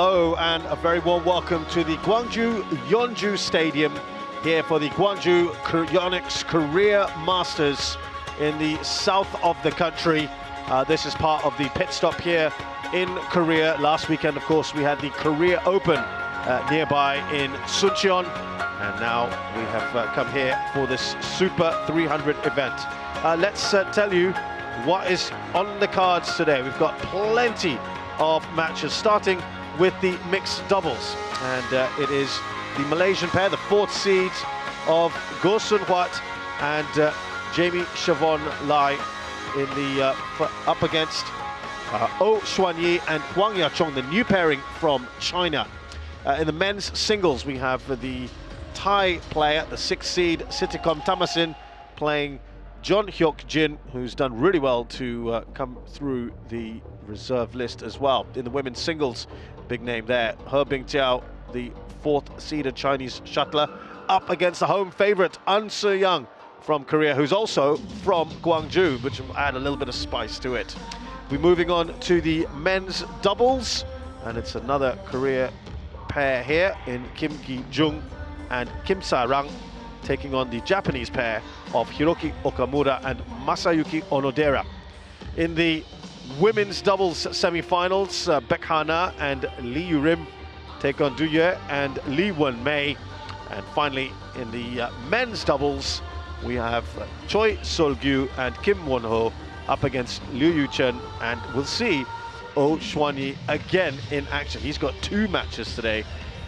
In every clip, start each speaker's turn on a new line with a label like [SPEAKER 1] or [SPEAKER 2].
[SPEAKER 1] Hello and a very warm welcome to the Gwangju Yonju Stadium here for the Gwangju Yonex Career Masters in the south of the country. This is part of the pit stop here in Korea. Last weekend, of course, we had the Korea Open nearby in Suncheon, and now we have come here for this Super 300 event. Let's tell you what is on the cards today. We've got plenty of matches, starting with the mixed doubles, and it is the Malaysian pair, the fourth seeds of Goh Sun Huat and Jamie Siobhan Lai in the up against Oh Xuanyi and Huang Yachong, the new pairing from China. In the men's singles, we have the Thai player, the sixth seed Sitikom Tamasin, playing John Hyuk Jin, who's done really well to come through the reserve list as well. In the women's singles, big name there, He Bingjiao, the fourth-seeded Chinese shuttler, up against the home favourite An Se-young from Korea, who's also from Gwangju, which will add a little bit of spice to it. We're moving on to the men's doubles, and it's another Korea pair here in Kim Ki-jung and Kim Sa-rang, taking on the Japanese pair of Hiroki Okamura and Masayuki Onodera. In the women's doubles semi-finals, Baek Ha-na and Lee Yu-rim take on Du Yue and Lee Won-mei. And finally, in the men's doubles, we have Choi Sol-gyu and Kim Won-ho up against Liu Yu-chen, and we'll see Oh Xuanyi again in action. He's got two matches today,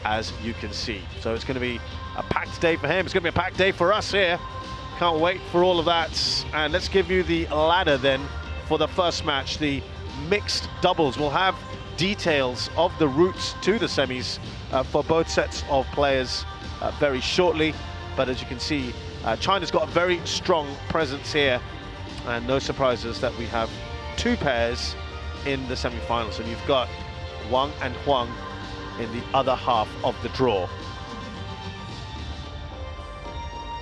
[SPEAKER 1] as you can see. So it's going to be a packed day for him. It's going to be a packed day for us here. Can't wait for all of that. And let's give you the ladder then for the first match, the mixed doubles. We'll have details of the routes to the semis for both sets of players very shortly. But as you can see, China's got a very strong presence here, and no surprises that we have two pairs in the semi-finals, and you've got Wang and Huang in the other half of the draw.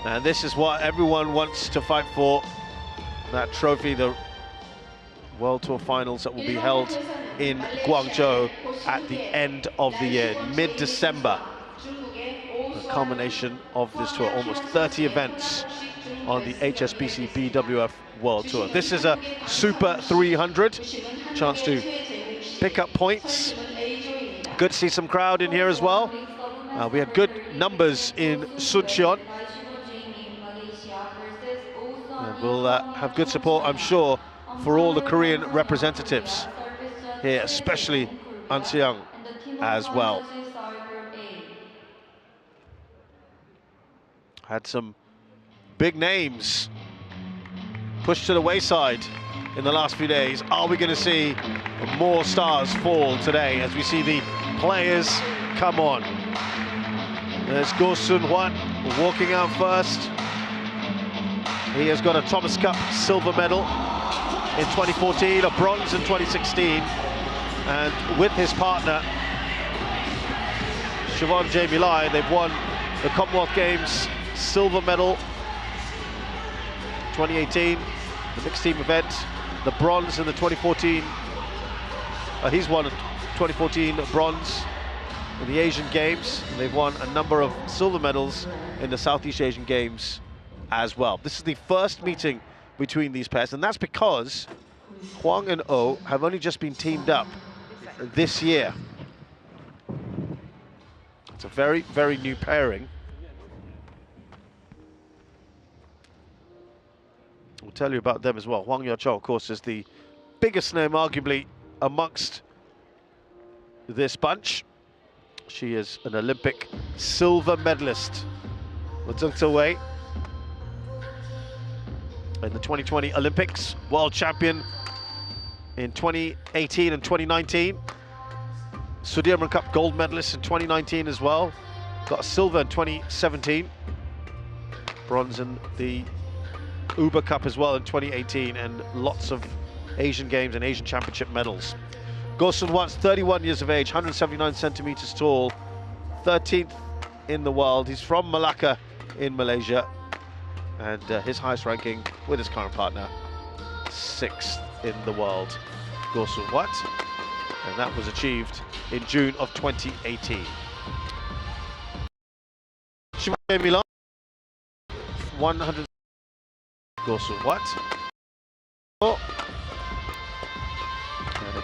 [SPEAKER 1] And this is what everyone wants to fight for, that trophy, the World Tour finals that will be held in Guangzhou at the end of the year, mid-December. The culmination of this tour, almost 30 events on the HSBC BWF World Tour. This is a Super 300, chance to pick up points. Good to see some crowd in here as well. We had good numbers in Suncheon. And we'll have good support, I'm sure, for all the Korean representatives here, especially An Se-young as well. Had some big names pushed to the wayside in the last few days. Are we going to see more stars fall today as we see the players come on? There's Goh Sun Huat walking out first. He has got a Thomas Cup silver medal in 2014, a bronze in 2016, and with his partner Siobhan Jamie Lai, they've won the Commonwealth Games silver medal 2018, the mixed team event, the bronze in the 2014. He's won a 2014 bronze in the Asian Games. They've won a number of silver medals in the Southeast Asian Games as well. This is the first meeting between these pairs, and that's because Huang and Oh have only just been teamed up this year. It's a very, very new pairing. We'll tell you about them as well. Huang Yachong, of course, is the biggest name, arguably, amongst this bunch. She is an Olympic silver medalist with Zheng Zhewei in the 2020 Olympics, world champion in 2018 and 2019. Sudirman Cup gold medalist in 2019 as well. Got a silver in 2017. Bronze in the Uber Cup as well in 2018, and lots of Asian Games and Asian Championship medals. Goh Sun Huat's 31 years of age, 179 centimeters tall, 13th in the world. He's from Malacca in Malaysia, and his highest ranking with his current partner, 6th in the world. Goh Sun Huat. and that was achieved in June of 2018. Milan, 100. What? Oh.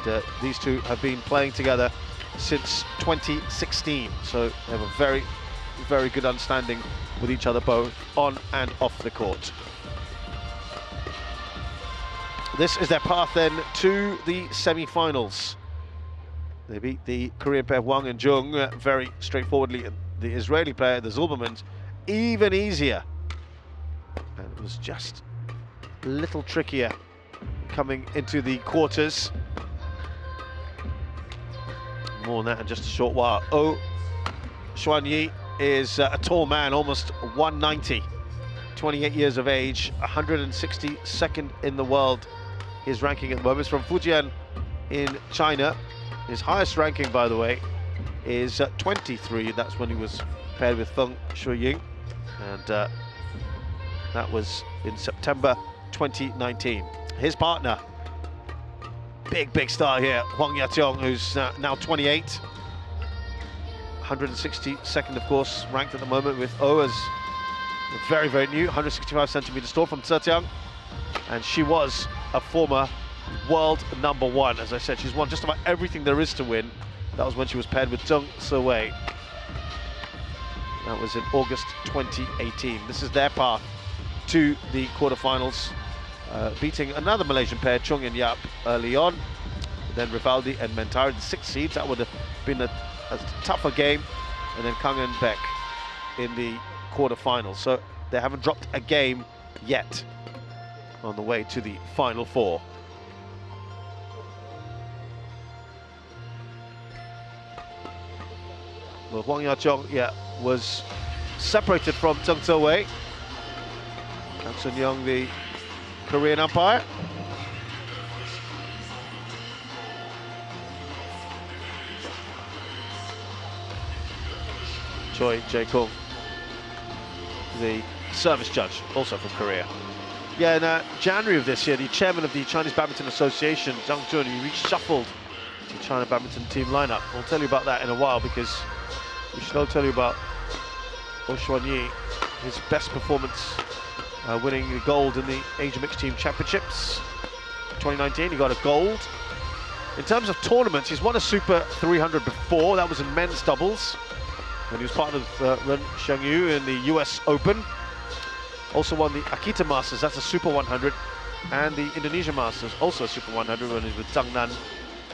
[SPEAKER 1] And these two have been playing together since 2016, so they have a very, very good understanding with each other, both on and off the court. This is their path then to the semi-finals. They beat the Korean pair Huang and Jung very straightforwardly, and the Israeli player, the Sudirman, even easier. And it was just a little trickier coming into the quarters. More than that in just a short while. Oh, Xuanyi is a tall man, almost 190, 28 years of age, 162nd in the world. His ranking at the moment is from Fujian in China. His highest ranking, by the way, is 23. That's when he was paired with Feng Shuiying, and that was in September 2019. His partner, big star here, Huang Yaqiong, who's now 28. 162nd, of course, ranked at the moment, with O as very, very new, 165 centimeters tall from Zhejiang. And she was a former world #1. As I said, she's won just about everything there is to win. That was when she was paired with Zheng Siwei. That was in August 2018. This is their path to the quarterfinals, beating another Malaysian pair, Chung and Yap, early on. Then Rivaldi and Mentari, the 6 seeds. That would have been a tougher game. And then Kang and Beck in the quarterfinals. So they haven't dropped a game yet on the way to the final 4. Well, Huang Yaqiong, was separated from Zheng Siwei. Kang Sun-young, the Korean umpire. Choi Jae-kung, the service judge, also from Korea. Yeah, in January of this year, the chairman of the Chinese Badminton Association, Zhang Jun, he reshuffled the China badminton team lineup. We'll tell you about that in a while, because we should all tell you about Oh Xuanyi, his best performance, winning the gold in the Asia Mixed Team Championships 2019. He got a gold. In terms of tournaments, he's won a Super 300 before. That was in men's doubles, when he was part of Ren Xiangyu in the US Open. Also won the Akita Masters, that's a Super 100, and the Indonesia Masters, also a Super 100, when he was with Zhang Nan.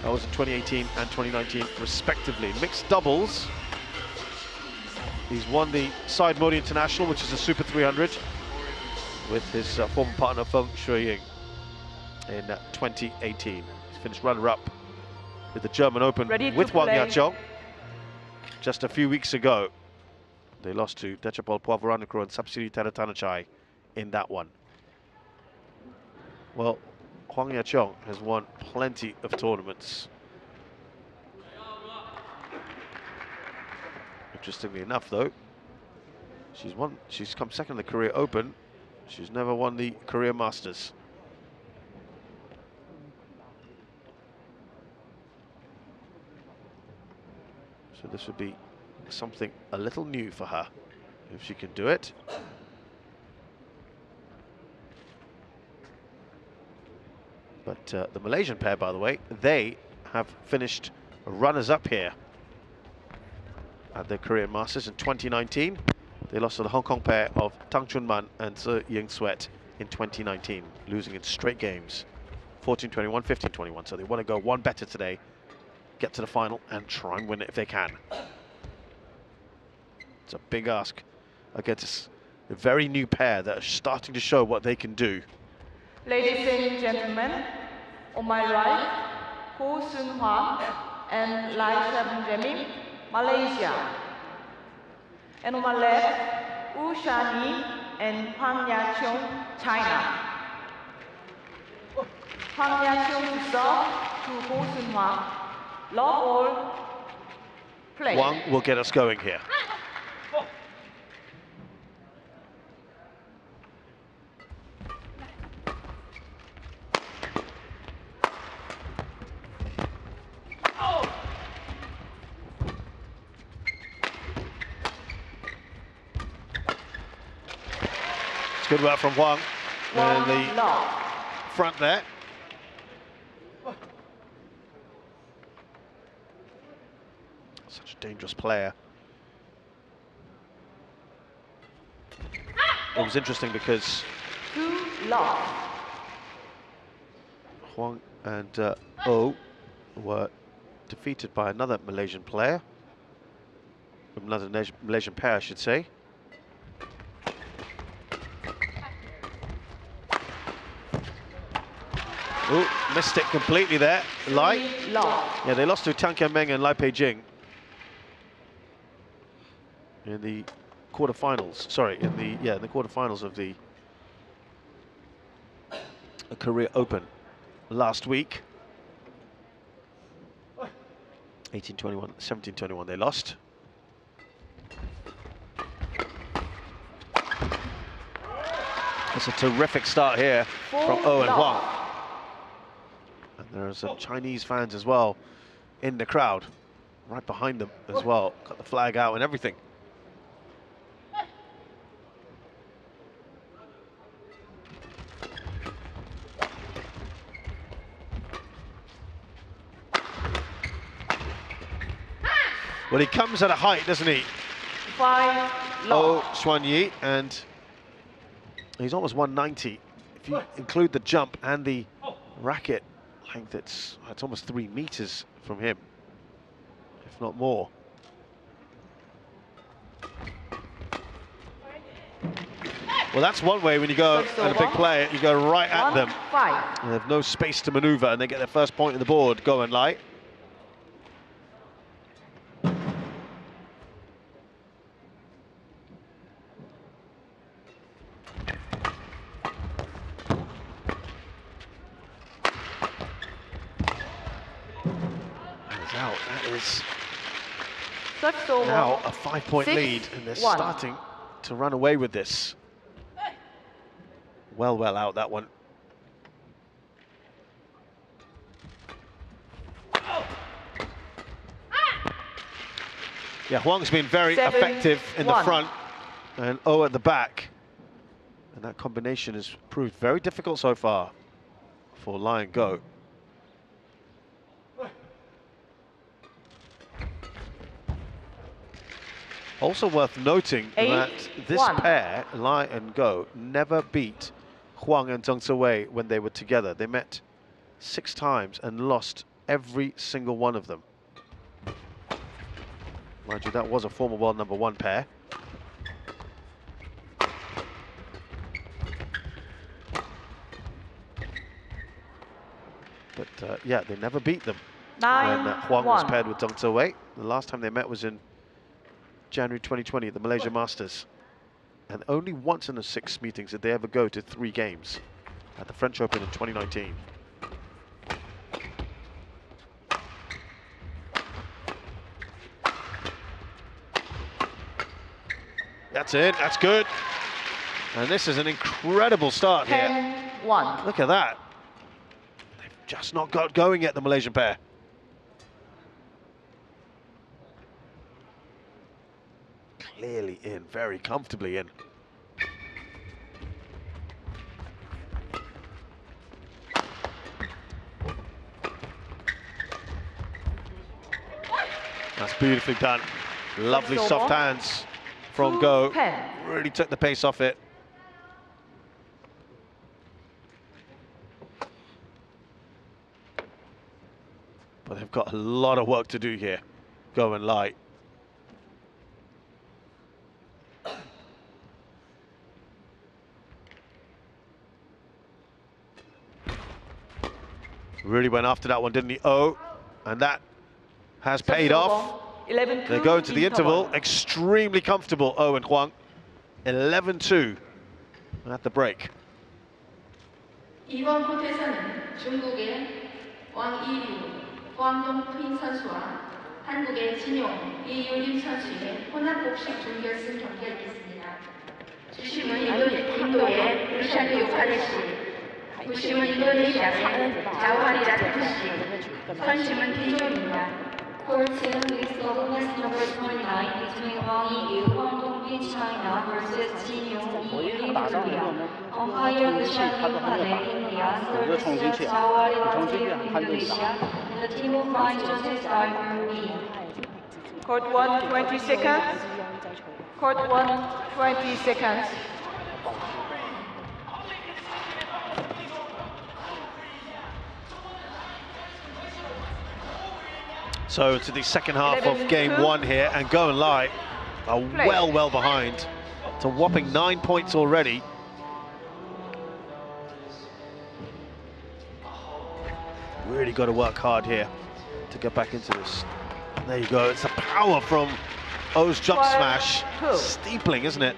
[SPEAKER 1] That was in 2018 and 2019, respectively. Mixed doubles, he's won the Side Modi International, which is a Super 300, with his former partner Feng Shuiying in 2018. He's finished runner-up with the German Open with Huang Yaqiong just a few weeks ago. They lost to Dechapol Poivranicro and Sapsiri Teratanachai in that one. Well, Huang Yaqiong has won plenty of tournaments. Interestingly enough, though, she's come second in the Korea Open. She's never won the Korea Masters. So this would be something a little new for her, if she can do it. But the Malaysian pair, by the way, they have finished runners-up here at the Korean Masters in 2019. They lost to the Hong Kong pair of Tang Chunman and Tse Ying Sweat in 2019, losing in straight games, 14-21, 15-21. So they want to go one better today, get to the final, and try and win it if they can. It's a big ask against a very new pair that are starting to show what they can do.
[SPEAKER 2] Ladies and gentlemen, on my right, Ho Sun-hwa and Lai Shabnjemim, Malaysia. And on my left, Wu Shan-yi and Huang Yaqiong, China. Huang Yaqiong to serve to Ho Sun-hwa. Love all, play.
[SPEAKER 1] Huang will get us going here. Good work from Huang in the front there. Such a dangerous player. It was interesting because Huang and Oh were defeated by another Malaysian player. Another Malaysian pair, I should say. Oh, missed it completely there. Lai. Yeah, they lost to Tang Kian Meng and Lai Peijing in the quarterfinals. Sorry, in the quarterfinals of the Korea Open last week. 18-21, 17-21 they lost. It's a terrific start here from Oh and Huang. And there are some Chinese fans as well in the crowd, right behind them as well. Got the flag out and everything. Well, he comes at a height, doesn't he? Oh, Xuan Yi, and he's almost 190. If you include the jump and the racket length, it's almost 3 meters from him, if not more. Well, that's one way when you go at a big player, you go right at them. They have no space to maneuver, and they get their first point on the board. Go and light. Out. That is now a 5-point lead, and they're starting to run away with this. Well out, that one. Yeah, Huang's been very effective in the front and Oh at the back. And that combination has proved very difficult so far for Lai and Go. Also worth noting that this pair, Lai and Go, never beat Huang and Zheng Ziwei when they were together. They met 6 times and lost every single one of them. Mind you, that was a former world #1 pair. But yeah, they never beat them when Huang was paired with Zheng Ziwei. The last time they met was in January 2020 at the Malaysia Masters. And only once in the 6 meetings did they ever go to 3 games at the French Open in 2019. That's it, that's good. And this is an incredible start here.
[SPEAKER 2] 10-1.
[SPEAKER 1] Look at that. They've just not got going yet, the Malaysian pair. Clearly in, very comfortably in. That's beautifully done. Lovely soft hands from Go. Really took the pace off it. But they've got a lot of work to do here. Go and Lai. Really went after that one, didn't he? Oh, and that has paid off. They go into the interval, extremely comfortable, Oh and Huang. 11-2 at the break.
[SPEAKER 3] 이번 코트에서는 중국의 왕이류, 광동프인 선수와 한국의 진용, 이유림 선수의 혼합복식 준결승 경기가 있겠습니다. 주심은 인도의 루샤드 요카레시, 부심은 인도네시아의 자우하리라 테프시, 선심은 디조입니다. Court 2 is double match number 29 between Wang Yi, Huang Lee China versus 진용 이유림 Korea. Umpire Vishalin Panay India serves Jawari Latif Indonesia, and the team of flying judges are B.
[SPEAKER 2] Court 1, 20 seconds. Court 1, 20 seconds.
[SPEAKER 1] So to the second half of game 1 here, and Go and Lie are well behind. It's a whopping 9 points already. Really got to work hard here to get back into this. There you go, it's the power from Oh's jump smash. Steepling, isn't it?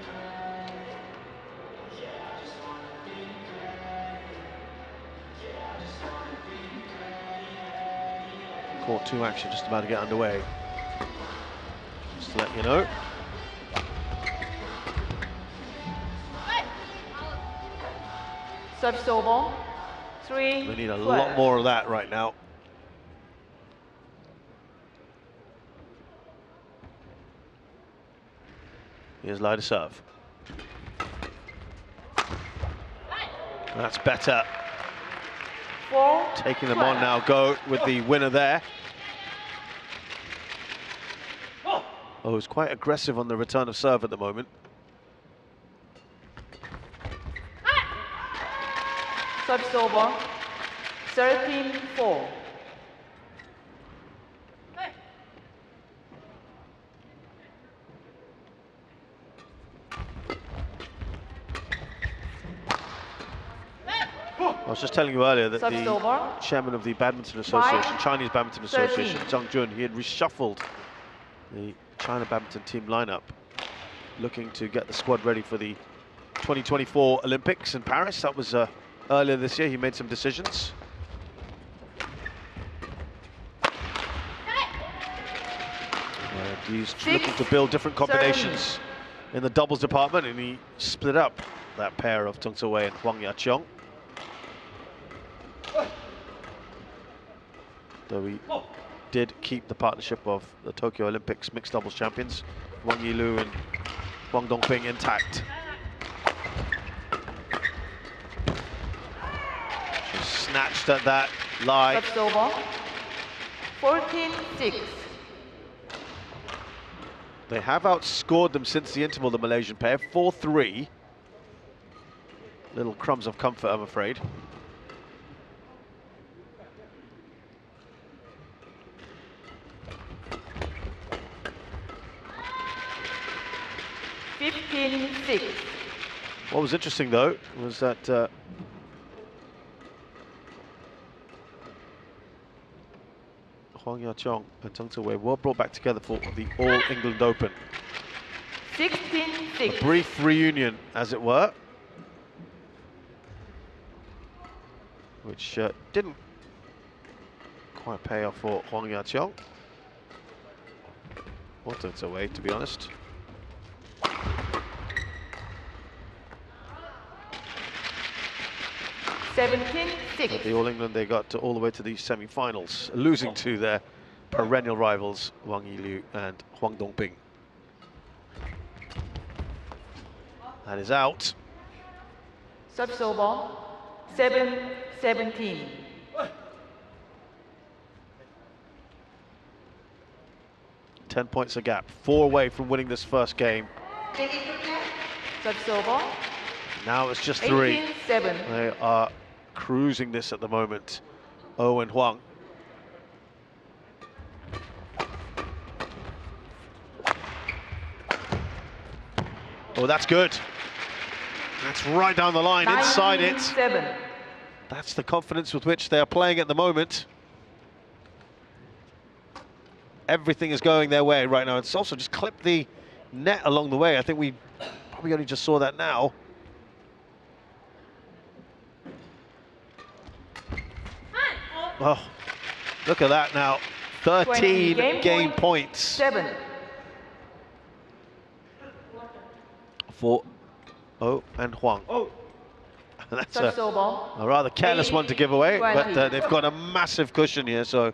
[SPEAKER 1] Court 2 action just about to get underway. Just to let you know.
[SPEAKER 2] Service over. 3.
[SPEAKER 1] We need a lot more of that right now. Here's Lie to serve. That's better.
[SPEAKER 2] 4.
[SPEAKER 1] Taking them on now, Go with the winner there. Oh, he's quite aggressive on the return of serve at the moment.
[SPEAKER 2] Service over. 13-4.
[SPEAKER 1] I was just telling you earlier that the chairman of the Badminton Association, Chinese Badminton Association, Zhang Jun, he had reshuffled the China badminton team lineup, looking to get the squad ready for the 2024 Olympics in Paris. That was earlier this year. He made some decisions. And he's looking to build different combinations in the doubles department, and he split up that pair of Tung Tse-wei and Huang Ya-cheong. Though he did keep the partnership of the Tokyo Olympics mixed doubles champions, Wang Yilu and Wang Dongping, intact. She snatched at that Lie.
[SPEAKER 2] That's over. 14-6.
[SPEAKER 1] They have outscored them since the interval, the Malaysian pair, 4-3. Little crumbs of comfort, I'm afraid.
[SPEAKER 2] 15-6.
[SPEAKER 1] What was interesting, though, was that Huang Ya-cheong and Tung Tse-wei were brought back together for the All England Open.
[SPEAKER 2] 16-6.
[SPEAKER 1] A brief reunion, as it were, which didn't quite pay off for Huang Ya-cheong or Tung Tse-wei, to be honest. At the All England, they got all the way to the semi-finals, losing to their perennial rivals Wang Yilu and Huang Dongping. That is out.
[SPEAKER 2] Service over. 7-17.
[SPEAKER 1] Ten points a gap, 4 away from winning this first game.
[SPEAKER 2] Service over.
[SPEAKER 1] Now it's just 3.
[SPEAKER 2] 18-7.
[SPEAKER 1] They are cruising this at the moment, Oh and Huang. Oh, that's good. That's right down the line, inside it.
[SPEAKER 2] 19-7.
[SPEAKER 1] That's the confidence with which they are playing at the moment. Everything is going their way right now. It's also just clipped the net along the way. I think we probably only just saw that now. Oh, look at that now. 13 game points.
[SPEAKER 2] 7.
[SPEAKER 1] For Oh and Huang. That's
[SPEAKER 2] a
[SPEAKER 1] rather careless one to give away, but they've got a massive cushion here, so I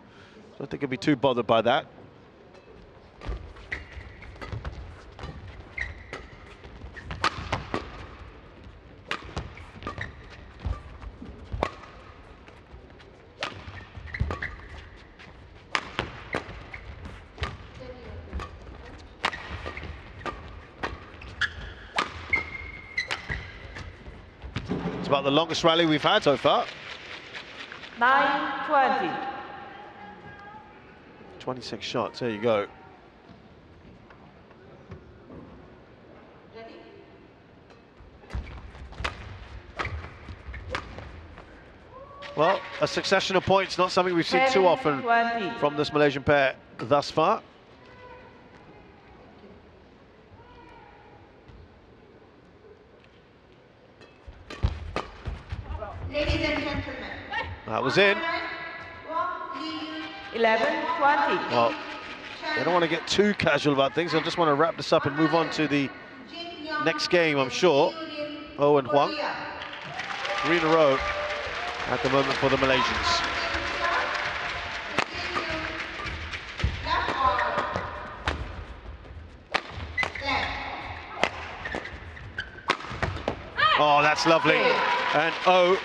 [SPEAKER 1] don't think they'll be too bothered by that. It's about the longest rally we've had so far.
[SPEAKER 2] 9-20.
[SPEAKER 1] 26 shots, there you go. Well, a succession of points, not something we've seen too often from this Malaysian pair thus far.
[SPEAKER 4] Ladies and gentlemen,
[SPEAKER 1] That was in.
[SPEAKER 2] 11-20.
[SPEAKER 1] Well, I don't want to get too casual about things. I just want to wrap this up and move on to the next game, I'm sure. Oh, and Huang. 3 in a row at the moment for the Malaysians. Oh, that's lovely. And Oh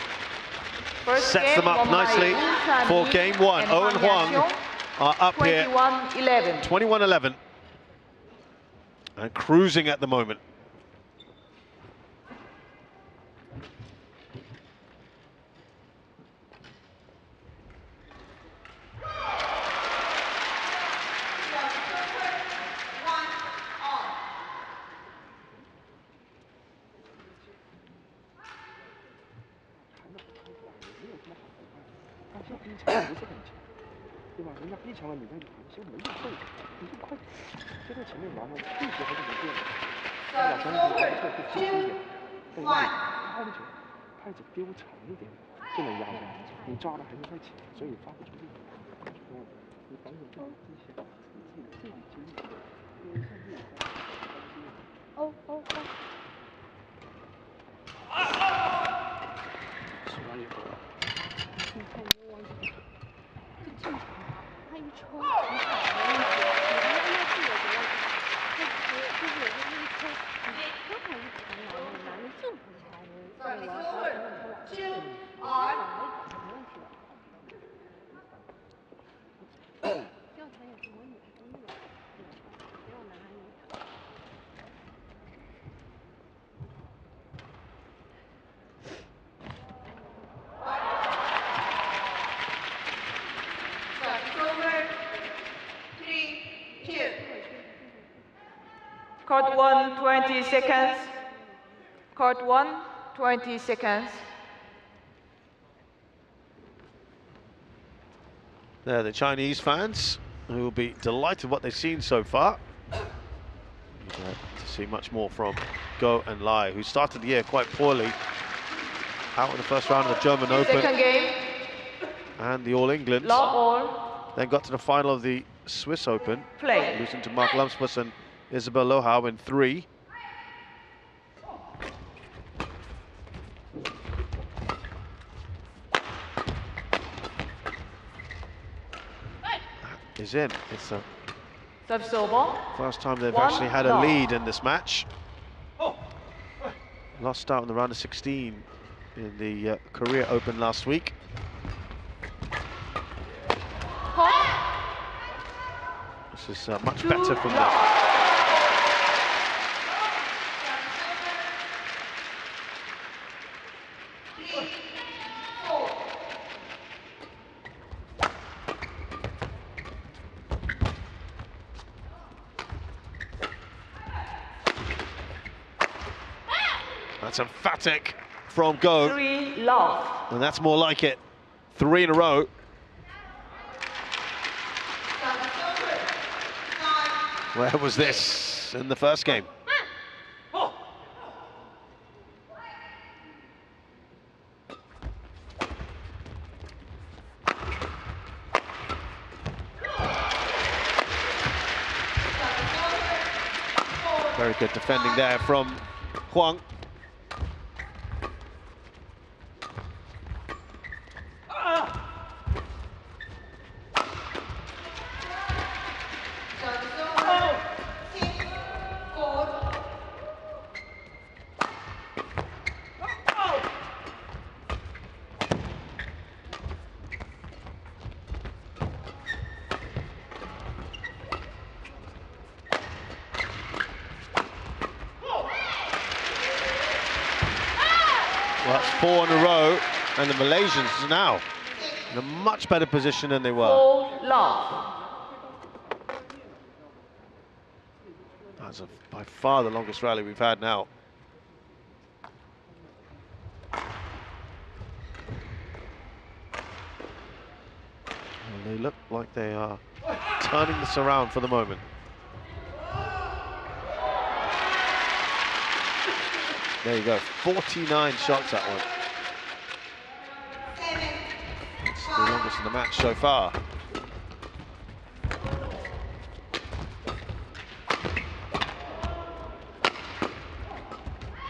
[SPEAKER 1] sets them up nicely for game 1. Oh and Huang are up here.
[SPEAKER 2] 21-11.
[SPEAKER 1] 21-11. And cruising at the moment.
[SPEAKER 2] Court 1, 20 seconds. Court 1, 20 seconds.
[SPEAKER 1] There, the Chinese fans who will be delighted what they've seen so far. To see much more from Go and Lai, who started the year quite poorly. Out in the first round of the German Open.
[SPEAKER 2] Second game.
[SPEAKER 1] And the All England.
[SPEAKER 2] Love all.
[SPEAKER 1] Then got to the final of the Swiss Open.
[SPEAKER 2] Play.
[SPEAKER 1] Losing to Mark Lumsfus and Isabel Lohau in 3. That is in. It's the first time they've actually had a lead in this match. Lost out in the round of 16 in the Korea Open last week. This is much better from them. That's emphatic from Go.
[SPEAKER 2] 3 love.
[SPEAKER 1] And that's more like it. 3 in a row. Where was this in the first game? Very good defending there from Huang. That's 4 in a row, and the Malaysians now in a much better position than they were.
[SPEAKER 2] 4 love.
[SPEAKER 1] That's by far the longest rally we've had now. And they look like they are turning this around for the moment. There you go, 49 shots that one. It's the longest in the match so far.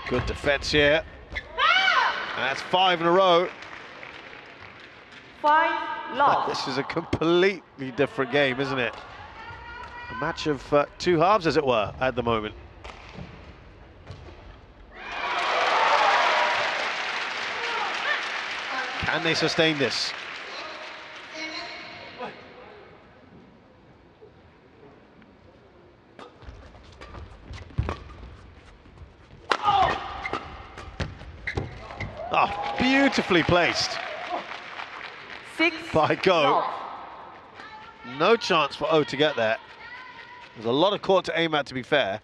[SPEAKER 1] Good defense here. And that's 5 in a row.
[SPEAKER 2] 5 love.
[SPEAKER 1] This is a completely different game, isn't it? A match of 2 halves, as it were, at the moment. Can they sustain this? Oh, beautifully placed
[SPEAKER 2] 6
[SPEAKER 1] by Go.
[SPEAKER 2] love.
[SPEAKER 1] No chance for O to get there. There's a lot of court to aim at, to be fair.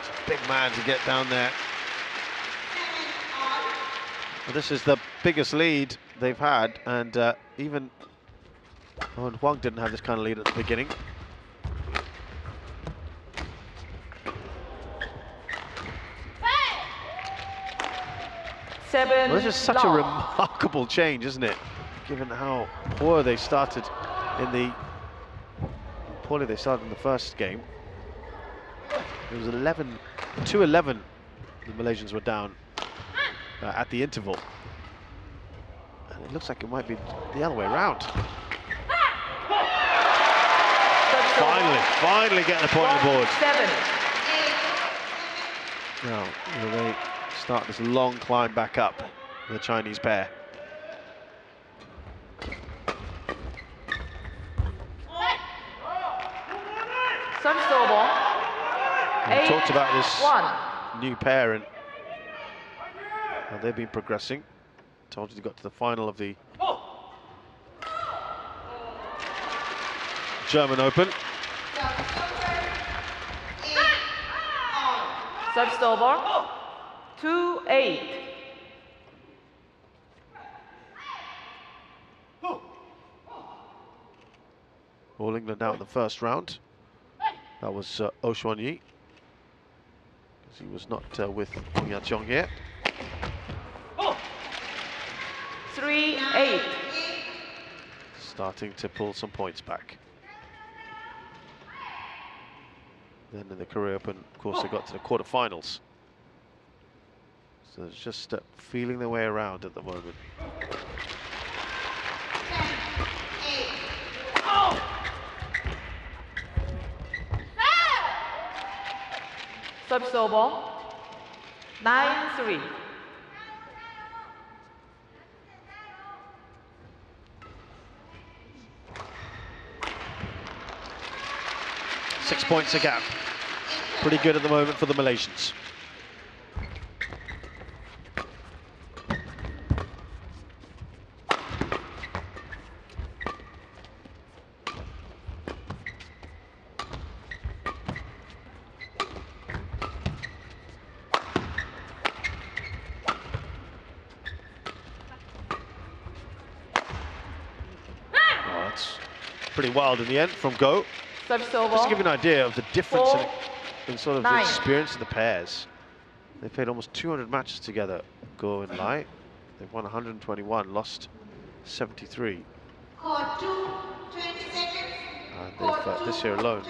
[SPEAKER 1] It's a big man to get down there. Well, this is the biggest lead they've had, and even Huang didn't have this kind of lead at the beginning. Well, this is such a remarkable change, isn't it? Given how poor they started in the first game. It was 2-11. The Malaysians were down at the interval, and it looks like it might be the other way around. Finally getting a point on the board.
[SPEAKER 2] 7.
[SPEAKER 1] Now, will they start this long climb back up, the Chinese pair?
[SPEAKER 2] Service over.
[SPEAKER 1] We talked about this
[SPEAKER 2] 1.
[SPEAKER 1] new pair and how they've been progressing. Told you they got to the final of the German Open.
[SPEAKER 2] Service over. 2-8.
[SPEAKER 1] All England out in the first round. That was Oh Xuanyi, because he was not with Huang Yaqiong here.
[SPEAKER 2] 3-8.
[SPEAKER 1] Starting to pull some points back. Then in the Korea Open, of course, they got to the quarterfinals. So it's just feeling their way around at the moment.
[SPEAKER 2] Service over. 9-3.
[SPEAKER 1] Six points a gap. Pretty good at the moment for the Malaysians. Pretty wild in the end from Go.
[SPEAKER 2] Service over.
[SPEAKER 1] Just to give you an idea of the difference
[SPEAKER 2] 4,
[SPEAKER 1] in sort of
[SPEAKER 2] 9.
[SPEAKER 1] the experience of the pairs. They played almost 200 matches together, Go and Lai. They've won 121, lost 73.
[SPEAKER 4] Court 2, 20 seconds.
[SPEAKER 1] And they've, this year alone,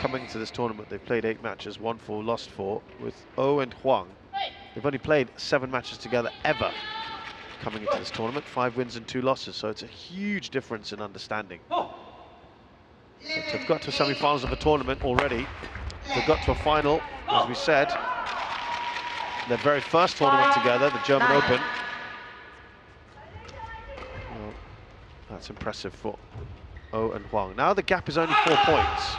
[SPEAKER 1] coming into this tournament, they've played 8 matches, won 4, lost 4. With O and Huang, they've only played 7 matches together ever coming into this tournament, 5 wins and 2 losses. So it's a huge difference in understanding. But they've got to semi-finals of a tournament already. They've got to a final, as we said, their very first tournament together, the German Open. Well, that's impressive for O and Huang. Now the gap is only 4 points.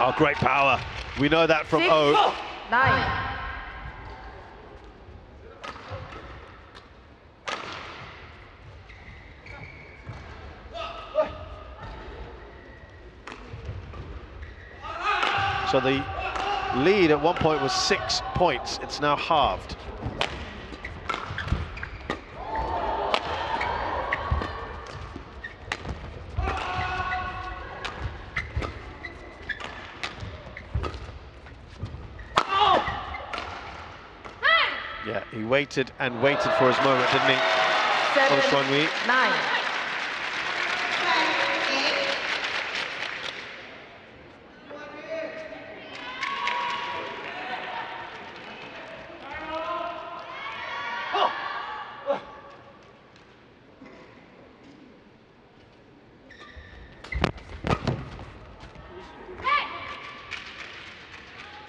[SPEAKER 1] Oh, great power. We know that from
[SPEAKER 2] 6,
[SPEAKER 1] O.
[SPEAKER 2] 9.
[SPEAKER 1] So the lead at one point was 6 points. It's now halved. Yeah, he waited and waited for his moment, didn't he?
[SPEAKER 2] 7, 9.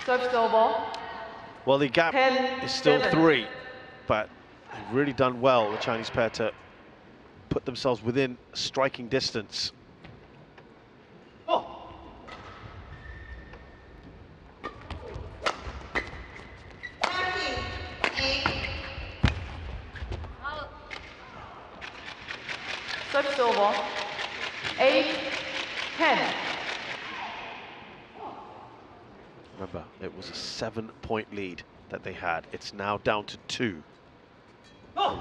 [SPEAKER 2] Service over.
[SPEAKER 1] Well, the gap
[SPEAKER 2] 10,
[SPEAKER 1] is still
[SPEAKER 2] 7.
[SPEAKER 1] 3, but they've really done well, the Chinese pair, to put themselves within striking distance.
[SPEAKER 2] Service over. 8, 10.
[SPEAKER 1] Remember, it was a 7-point lead that they had. It's now down to 2.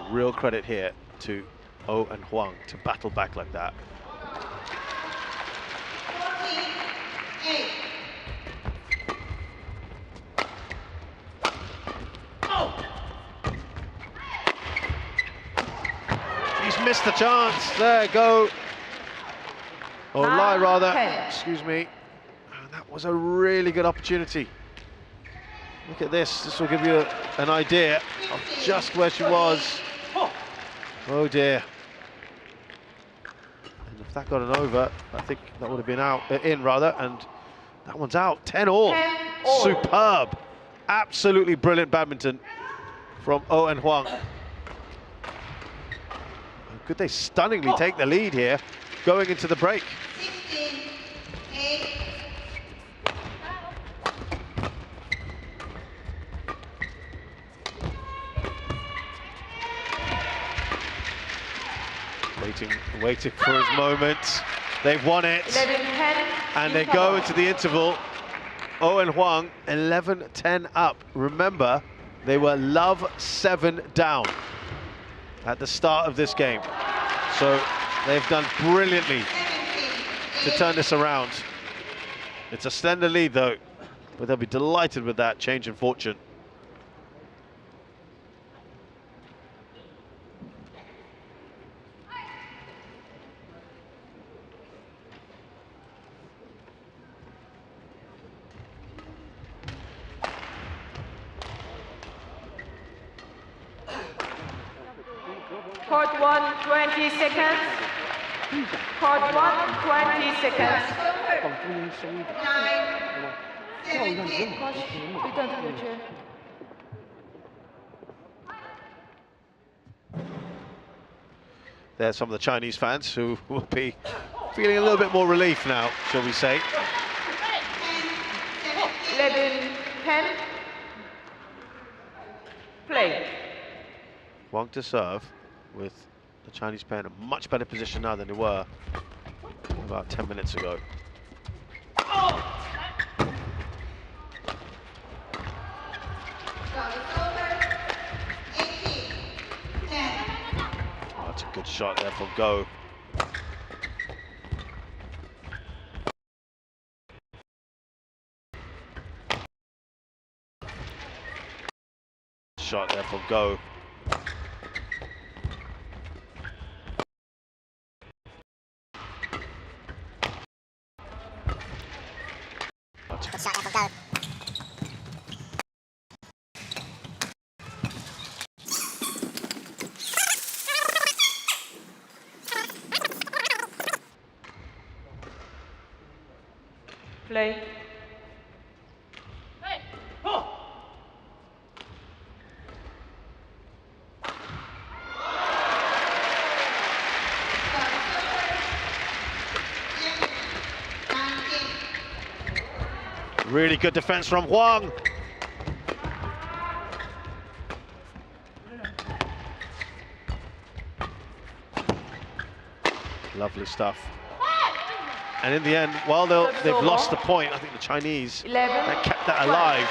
[SPEAKER 1] Real credit here to O and Huang to battle back like that.
[SPEAKER 4] 14, 8.
[SPEAKER 1] He's missed the chance. There you go. Or lie, rather.
[SPEAKER 2] 10.
[SPEAKER 1] Excuse me. And that was a really good opportunity. Look at this. This will give you an idea of just where she was. Oh dear. And if that got an over, I think that would have been out, in rather, and that one's out. 10-all.
[SPEAKER 2] 10-all.
[SPEAKER 1] Superb. Absolutely brilliant badminton from O and Huang. Could they stunningly take the lead here going into the break?
[SPEAKER 4] 16, 8.
[SPEAKER 1] Waiting for his moment. They've won it.
[SPEAKER 2] 11, 10.
[SPEAKER 1] And they go into the interval. O and Huang 11-10 up. Remember, they were love 7 down at the start of this game. So they've done brilliantly to turn this around. It's a slender lead though, but they'll be delighted with that change in fortune.
[SPEAKER 2] Court 1, 20 seconds. Court 1, 20 seconds.
[SPEAKER 4] 9, 17.
[SPEAKER 2] Return to your chair.
[SPEAKER 1] There's some of the Chinese fans who will be feeling a little bit more relief now, shall we say.
[SPEAKER 2] 11, 10. Play.
[SPEAKER 1] Huang to serve, with the Chinese pair in a much better position now than they were about 10 minutes ago. That's a good shot there from Go. Shot there from Go.
[SPEAKER 2] Play.
[SPEAKER 1] Really good defense from Huang. Lovely stuff. And in the end, while they've lost the point, I think the Chinese they kept that alive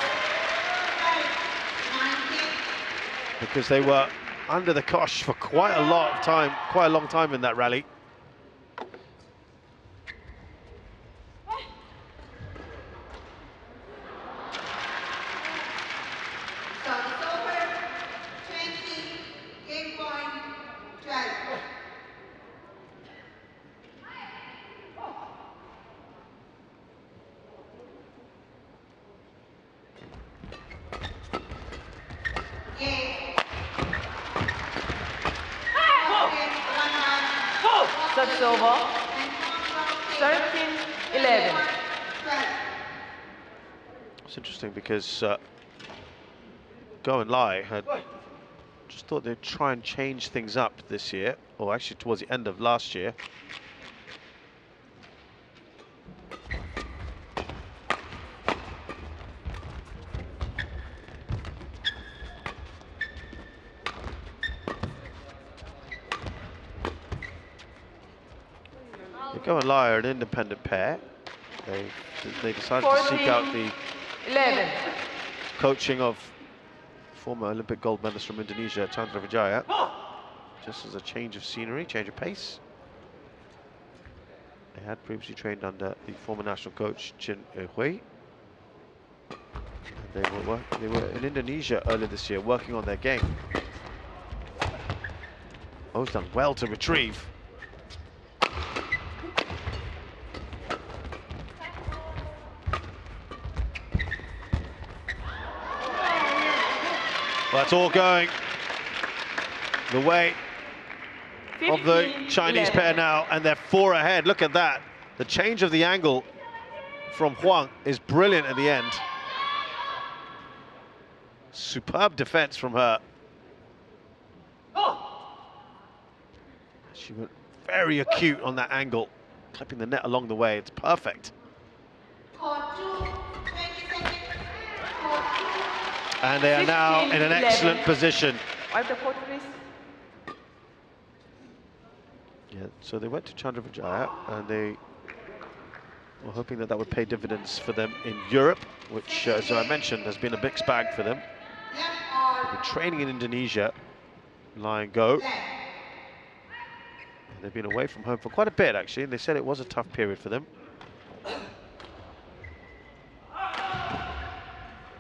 [SPEAKER 1] because they were under the cosh for quite a long time in that rally.
[SPEAKER 2] That's over. 13-11.
[SPEAKER 1] It's interesting because Go and Lai had just thought they'd try and change things up this year, or actually towards the end of last year. Go and Lai are an independent pair. They decided to seek out the
[SPEAKER 2] 11.
[SPEAKER 1] coaching of former Olympic gold medalist from Indonesia, Chandra Vijaya, just as a change of scenery, change of pace. They had previously trained under the former national coach Chin Hui. They were in Indonesia earlier this year working on their game. Oh's done well to retrieve. Well, it's all going the way of the Chinese pair now, and they're 4 ahead. Look at that. The change of the angle from Huang is brilliant at the end. Superb defense from her. She went very acute on that angle, clipping the net along the way. It's perfect. And they are now in an excellent position.
[SPEAKER 2] Wipe the court, please.
[SPEAKER 1] Yeah, so they went to Chandra Vijaya and they were hoping that that would pay dividends for them in Europe, which, as I mentioned, has been a mixed bag for them. They've been training in Indonesia, Lie and Go. They've been away from home for quite a bit, actually, and they said it was a tough period for them.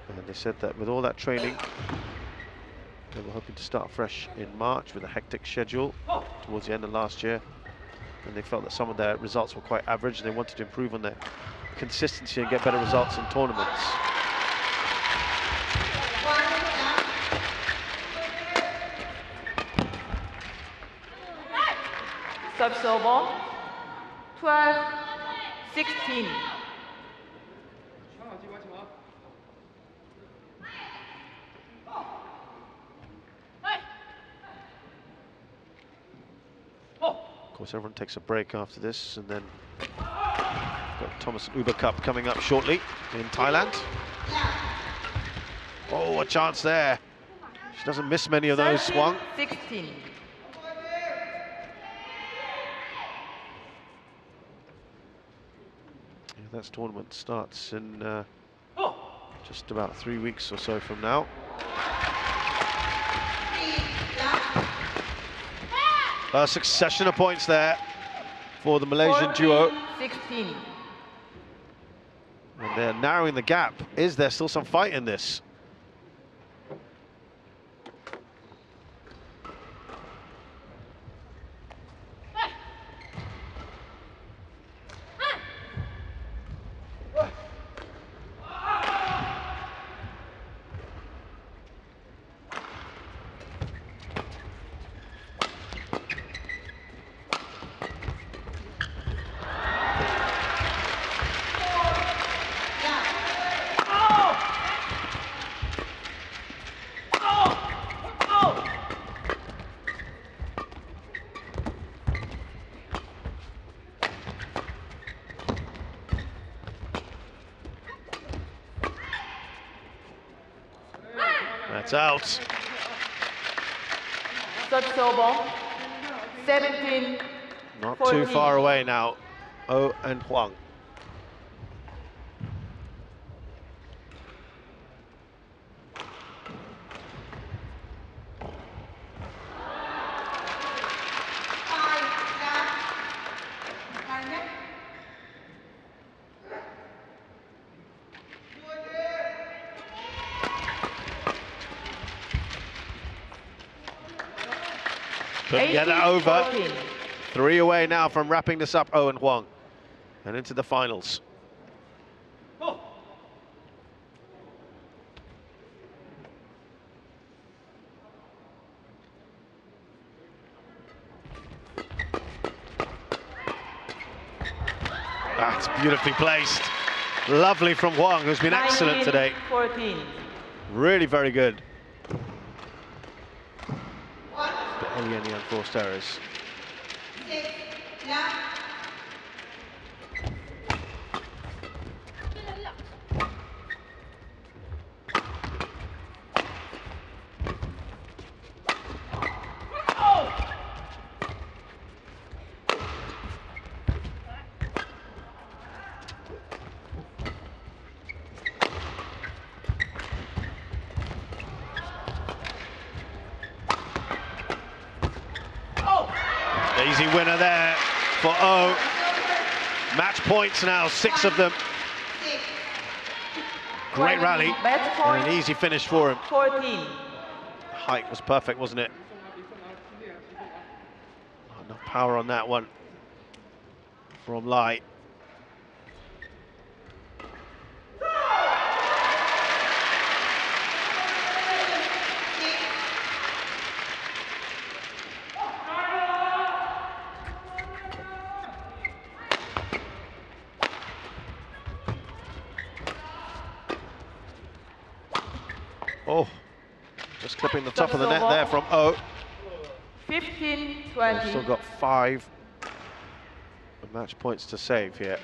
[SPEAKER 1] And they said that with all that training, they were hoping to start fresh in March with a hectic schedule towards the end of last year. And they felt that some of their results were quite average, and they wanted to improve on their consistency and get better results in tournaments.
[SPEAKER 2] Service over. 12-16.
[SPEAKER 1] Of course, everyone takes a break after this, and then got Thomas and Uber Cup coming up shortly in Thailand. Oh, a chance there. She doesn't miss many of those, Huang.
[SPEAKER 2] 16.
[SPEAKER 1] Yeah, that tournament starts in just about 3 weeks or so from now. A succession of points there for the Malaysian duo.
[SPEAKER 2] 16.
[SPEAKER 1] And they're narrowing the gap. Is there still some fight in this? It's out.
[SPEAKER 2] Service over. 17.
[SPEAKER 1] Not
[SPEAKER 2] 14.
[SPEAKER 1] too far away now. Oh and Huang. Couldn't get it over.
[SPEAKER 2] 14.
[SPEAKER 1] 3 away now from wrapping this up, Oh and Huang. And into the finals. That's beautifully placed. Lovely from Huang, who's been excellent today.
[SPEAKER 2] 14.
[SPEAKER 1] Really very good. Barely any unforced errors.
[SPEAKER 4] 6, love.
[SPEAKER 1] Easy winner there for Oh. Match points now, 6 of them. Great rally
[SPEAKER 2] Match point.
[SPEAKER 1] and an easy finish for him.
[SPEAKER 2] 14.
[SPEAKER 1] Height was perfect, wasn't it? Not enough power on that one from Lai. Oh, just clipping the top of the net there from Oh.
[SPEAKER 2] 15, 20.
[SPEAKER 1] Still got 5 match points to save here.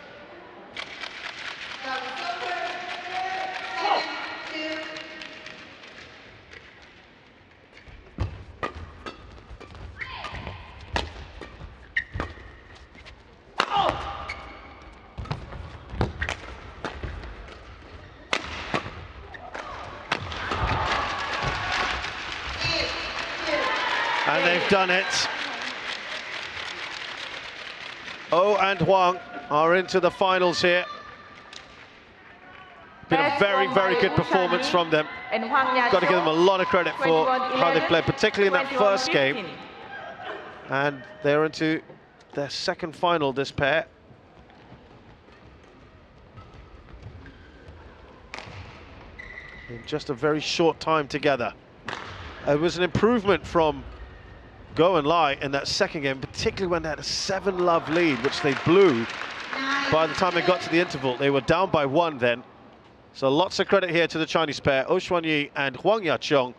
[SPEAKER 1] And they've done it. Oh and Huang are into the finals here. Been a very, very good performance from them.
[SPEAKER 2] And Huang
[SPEAKER 1] Got to give them a lot of credit for how they played, particularly in that first game. And they're into their second final, this pair. In just a very short time together. It was an improvement from Go and Lai in that second game, particularly when they had a 7-love lead, which they blew. By the time they got to the interval, they were down by 1 then. So lots of credit here to the Chinese pair. Oh Xuanyi and Huang Yaqiong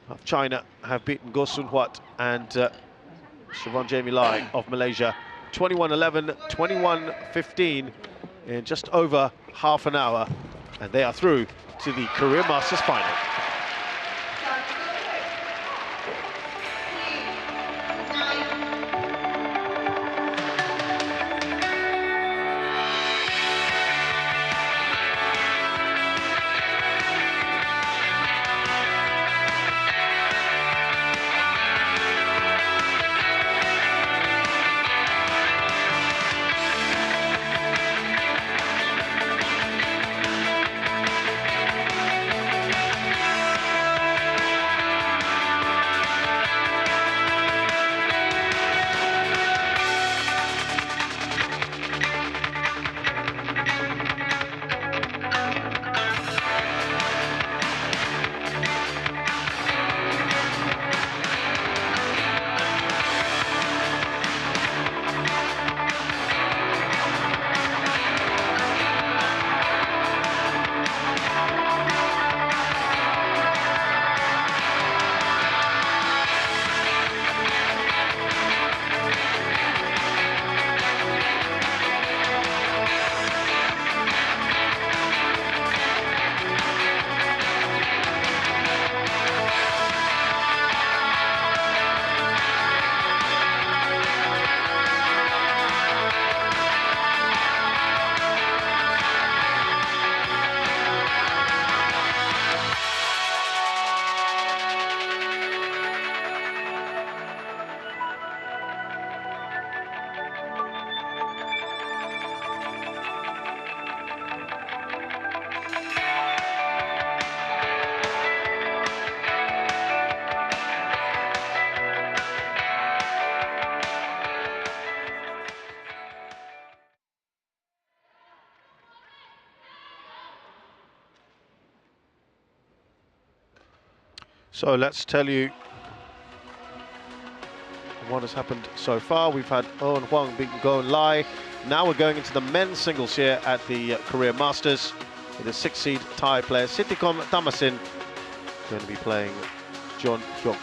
[SPEAKER 1] of China have beaten Go Sun-Huat and Siobhan Jamie Lai of Malaysia. 21-11, 21-15 in just over half an hour. And they are through to the Career Masters final. So let's tell you what has happened so far. We've had Oh and Huang beating Go and Lai. Now we're going into the men's singles here at the Korea Masters with the 6th seed Thai player Sittikom Tamasin going to be playing John Hyuk Jin.